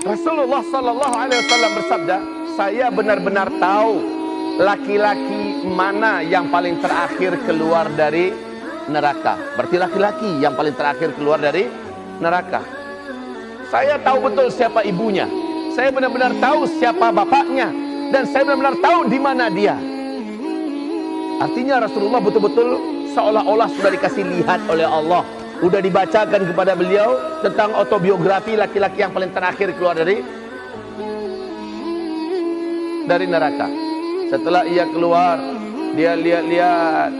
Rasulullah sallallahu alaihi wasallam bersabda, saya benar-benar tahu laki-laki mana yang paling terakhir keluar dari neraka. Berarti laki-laki yang paling terakhir keluar dari neraka. Saya tahu betul siapa ibunya, saya benar-benar tahu siapa bapaknya, dan saya benar-benar tahu di mana dia. Artinya Rasulullah betul-betul seolah-olah sudah dikasih lihat oleh Allah, sudah dibacakan kepada beliau tentang autobiografi laki-laki yang paling terakhir keluar dari neraka. Setelah ia keluar, dia lihat-lihat,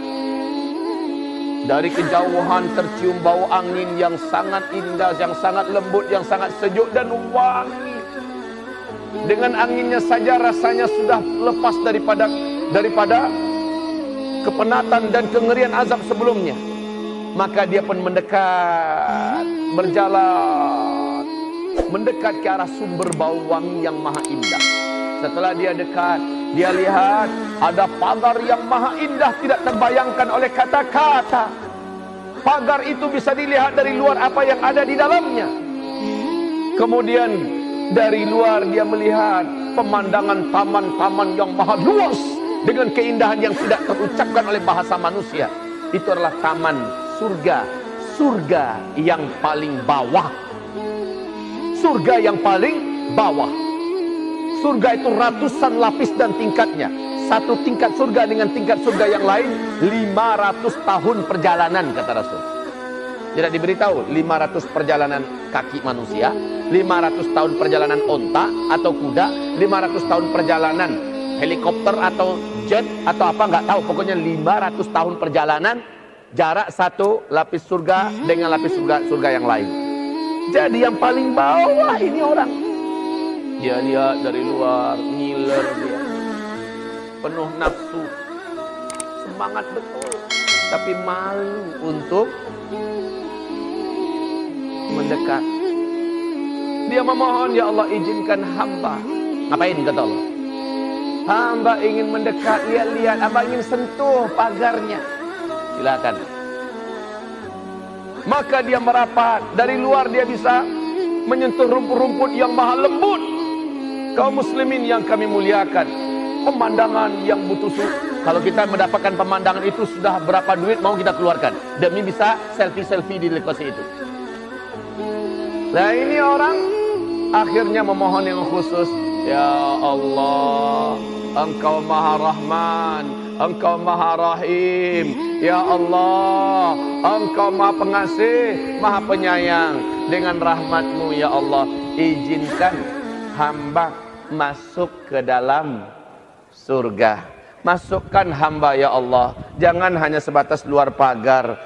dari kejauhan tercium bau angin yang sangat indah, yang sangat lembut, yang sangat sejuk dan wangi. Dengan anginnya saja rasanya sudah lepas daripada kepenatan dan kengerian azab sebelumnya. Maka dia pun mendekat, berjalan, mendekat ke arah sumber bau wangi yang maha indah. Setelah dia dekat, dia lihat ada pagar yang maha indah, tidak terbayangkan oleh kata-kata. Pagar itu bisa dilihat dari luar apa yang ada di dalamnya. Kemudian dari luar dia melihat pemandangan taman-taman yang maha luas dengan keindahan yang tidak terucapkan oleh bahasa manusia. Itu adalah taman surga, surga yang paling bawah. Surga yang paling bawah. Surga itu ratusan lapis dan tingkatnya. Satu tingkat surga dengan tingkat surga yang lain 500 tahun perjalanan, kata Rasul. Tidak diberitahu 500 perjalanan kaki manusia, 500 tahun perjalanan onta atau kuda, 500 tahun perjalanan helikopter atau jet atau apa, nggak tahu. Pokoknya 500 tahun perjalanan jarak satu lapis surga dengan lapis surga yang lain. Jadi yang paling bawah ini orang, dia lihat dari luar, ngiler dia, penuh nafsu, semangat betul, tapi malu untuk mendekat. Dia memohon, ya Allah izinkan hamba. Ngapain kata Allah? Hamba ingin mendekat, lihat-lihat, hamba ingin sentuh pagarnya. Silakan. Maka dia merapat, dari luar dia bisa menyentuh rumput-rumput yang maha lembut. Kaum muslimin yang kami muliakan, pemandangan yang butuh kalau kita mendapatkan pemandangan itu sudah berapa duit mau kita keluarkan demi bisa selfie-selfie di lokasi itu. Nah ini orang akhirnya memohon yang khusus, ya Allah, Engkau Maha Rahman, Engkau Maha Rahim, ya Allah, Engkau Maha Pengasih, Maha Penyayang. Dengan rahmat-Mu ya Allah, izinkan hamba masuk ke dalam surga. Masukkan hamba ya Allah, jangan hanya sebatas luar pagar.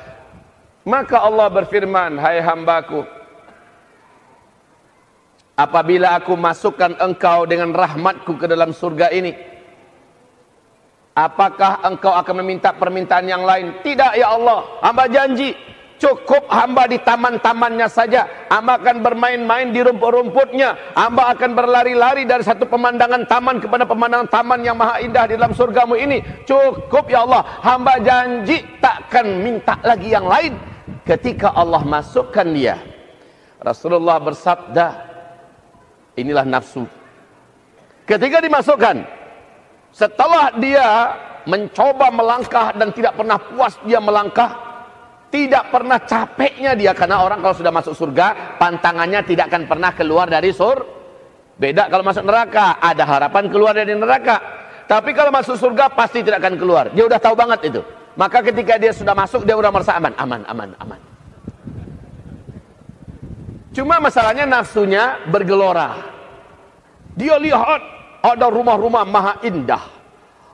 Maka Allah berfirman, hai hambaku, apabila aku masukkan engkau dengan rahmatku ke dalam surga ini, apakah engkau akan meminta permintaan yang lain? Tidak ya Allah, hamba janji cukup hamba di taman-tamannya saja. Hamba akan bermain-main di rumput-rumputnya. Hamba akan berlari-lari dari satu pemandangan taman kepada pemandangan taman yang maha indah di dalam surgamu ini. Cukup ya Allah, hamba janji takkan minta lagi yang lain. Ketika Allah masukkan dia, Rasulullah bersabda, inilah nafsu. Ketika dimasukkan, setelah dia mencoba melangkah dan tidak pernah puas dia melangkah, tidak pernah capeknya dia, karena orang kalau sudah masuk surga pantangannya tidak akan pernah keluar dari surga. Beda kalau masuk neraka, ada harapan keluar dari neraka. Tapi kalau masuk surga pasti tidak akan keluar. Dia udah tahu banget itu. Maka ketika dia sudah masuk, dia udah merasa aman, aman, aman, aman. Cuma masalahnya nafsunya bergelora. Dia lihat ada rumah-rumah maha indah.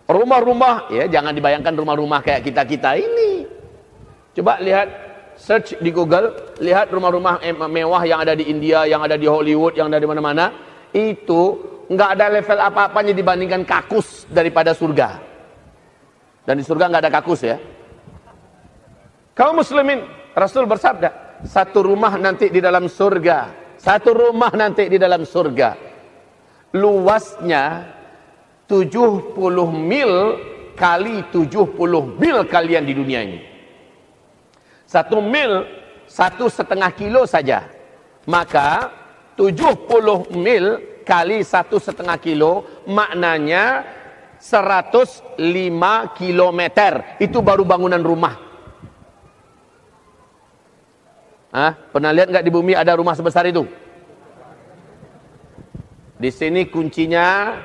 Rumah-rumah, ya jangan dibayangkan rumah-rumah kayak kita-kita ini. Coba lihat, search di Google, lihat rumah-rumah mewah yang ada di India, yang ada di Hollywood, yang ada di mana-mana. Itu nggak ada level apa-apanya dibandingkan kakus daripada surga. Dan di surga nggak ada kakus ya. Kaum muslimin, Rasul bersabda, satu rumah nanti di dalam surga, satu rumah nanti di dalam surga, luasnya 70 mil kali 70 mil kalian di dunia ini. 1 mil 1,5 kilo saja. Maka 70 mil kali 1,5 kilo, maknanya 105 kilometer. Itu baru bangunan rumah. Pernah lihat nggak di bumi ada rumah sebesar itu? Di sini kuncinya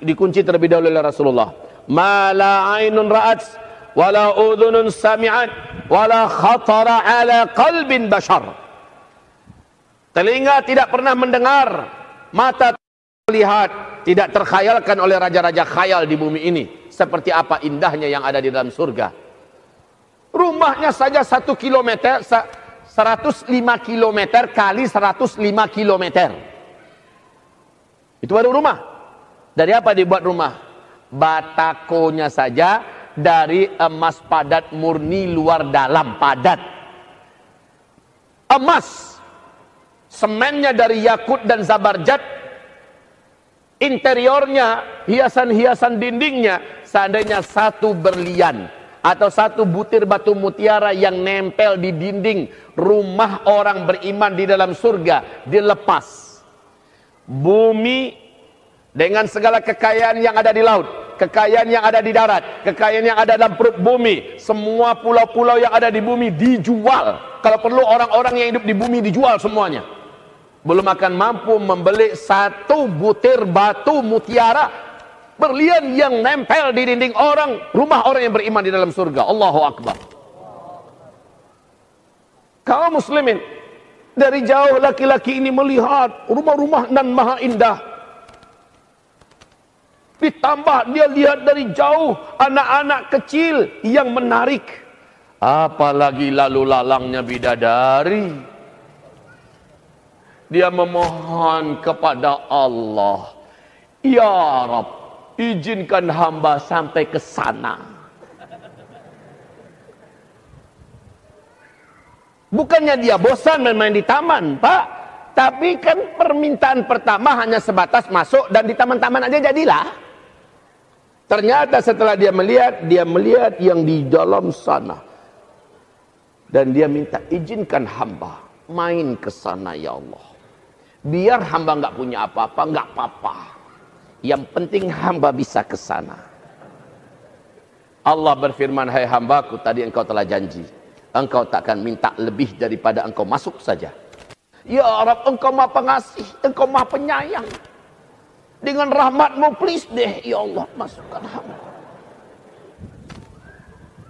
dikunci terlebih dahulu oleh Rasulullah. Ma la ainun ra'at wala udhunun sami'at wala khatara ala qalbin bashar. Telinga tidak pernah mendengar, mata tidak melihat, tidak terkhayalkan oleh raja-raja khayal di bumi ini seperti apa indahnya yang ada di dalam surga. Rumahnya saja 1 kilometer, 105 kilometer kali 105 kilometer. Itu baru rumah. Dari apa dibuat rumah? Batakonya saja dari emas padat murni luar dalam padat. Emas. Semennya dari yakut dan zabarjat. Interiornya, hiasan-hiasan dindingnya, seandainya 1 berlian atau 1 butir batu mutiara yang nempel di dinding rumah orang beriman di dalam surga dilepas. Bumi dengan segala kekayaan yang ada di laut, kekayaan yang ada di darat, kekayaan yang ada dalam perut bumi, semua pulau-pulau yang ada di bumi dijual. Kalau perlu orang-orang yang hidup di bumi dijual semuanya. Belum akan mampu membeli 1 butir batu mutiara berlian yang nempel di dinding rumah orang yang beriman di dalam surga. Allahu Akbar. Kaum muslimin, dari jauh laki-laki ini melihat rumah-rumah nan maha indah. Ditambah dia lihat dari jauh anak-anak kecil yang menarik. Apalagi lalu lalangnya bidadari. Dia memohon kepada Allah, ya Rabb, izinkan hamba sampai ke sana. Bukannya dia bosan main-main di taman, Pak. Tapi kan permintaan pertama hanya sebatas masuk dan di taman-taman aja jadilah. Ternyata setelah dia melihat yang di dalam sana. Dan dia minta izinkan hamba main ke sana ya Allah. Biar hamba nggak punya apa-apa, nggak apa-apa. Yang penting hamba bisa ke sana. Allah berfirman, hai hambaku, tadi engkau telah janji. Engkau takkan minta lebih daripada engkau masuk saja. Ya Rabb, engkau maha pengasih, engkau maha penyayang. Dengan rahmatmu, please deh, ya Allah, masukkan hamba.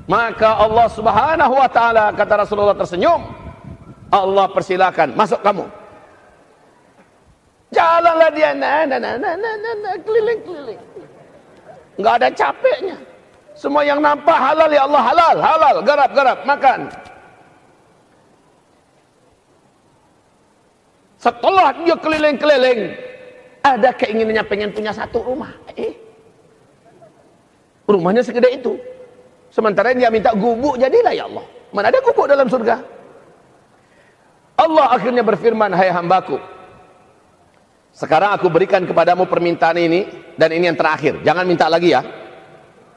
Maka Allah subhanahu wa ta'ala, kata Rasulullah tersenyum. Allah persilakan, masuk kamu. Jalanlah dia, keliling-keliling. Enggak ada capeknya. Semua yang nampak halal ya Allah, halal, garap, makan. Setelah dia keliling-keliling, ada keinginannya pengen punya 1 rumah. Rumahnya segede itu. Sementara dia minta gubuk, jadilah ya Allah. Mana ada gubuk dalam surga? Allah akhirnya berfirman, hai hambaku, sekarang aku berikan kepadamu permintaan ini, dan ini yang terakhir. Jangan minta lagi ya.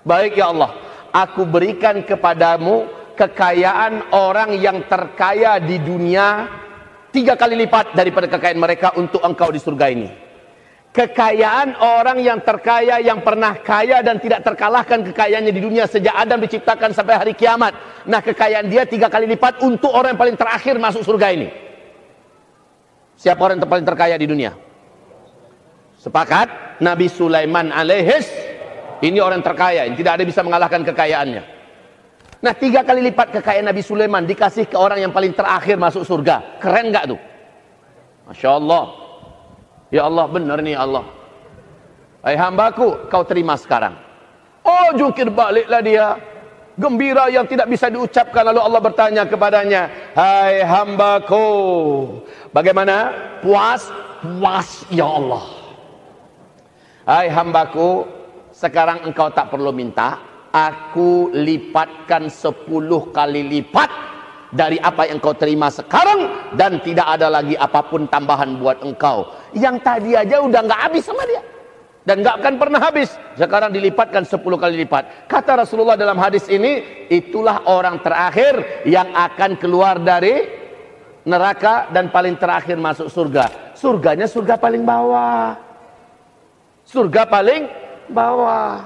Baik ya Allah, aku berikan kepadamu kekayaan orang yang terkaya di dunia 3 kali lipat daripada kekayaan mereka untuk engkau di surga ini. Kekayaan orang yang terkaya, yang pernah kaya dan tidak terkalahkan kekayaannya di dunia sejak Adam diciptakan sampai hari kiamat. Nah, kekayaan dia 3 kali lipat untuk orang yang paling terakhir masuk surga ini. Siapa orang yang paling terkaya di dunia? Sepakat? Nabi Sulaiman alaihis. Ini orang terkaya, yang tidak ada bisa mengalahkan kekayaannya. Nah, 3 kali lipat kekayaan Nabi Sulaiman dikasih ke orang yang paling terakhir masuk surga. Keren nggak tuh? Masya Allah. Ya Allah, benar nih Allah. Hai hambaku, kau terima sekarang. Oh, jungkir baliklah dia. Gembira yang tidak bisa diucapkan. Lalu Allah bertanya kepadanya, hai hambaku, bagaimana? Puas? Puas ya Allah. Hai hambaku, sekarang engkau tak perlu minta. Aku lipatkan 10 kali lipat dari apa yang kau terima sekarang, dan tidak ada lagi apapun tambahan buat engkau. Yang tadi aja udah nggak habis sama dia, dan nggak akan pernah habis. Sekarang dilipatkan 10 kali lipat. Kata Rasulullah dalam hadis ini, itulah orang terakhir yang akan keluar dari neraka dan paling terakhir masuk surga. surganya surga paling bawah. Surga paling bawah.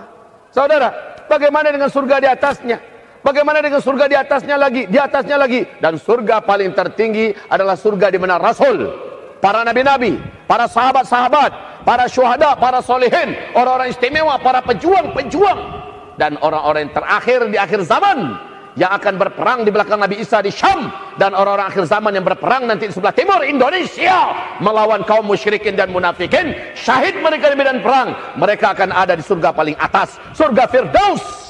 Saudara, bagaimana dengan surga di atasnya? Bagaimana dengan surga di atasnya lagi? Di atasnya lagi. Dan surga paling tertinggi adalah surga di mana Rasul, para nabi-nabi, para sahabat-sahabat, para syuhada, para solehin, orang-orang istimewa, para pejuang-pejuang, dan orang-orang yang terakhir di akhir zaman yang akan berperang di belakang Nabi Isa di Syam, dan orang-orang akhir zaman yang berperang nanti di sebelah timur Indonesia melawan kaum musyrikin dan munafikin. Syahid mereka di medan perang, mereka akan ada di surga paling atas, surga Firdaus.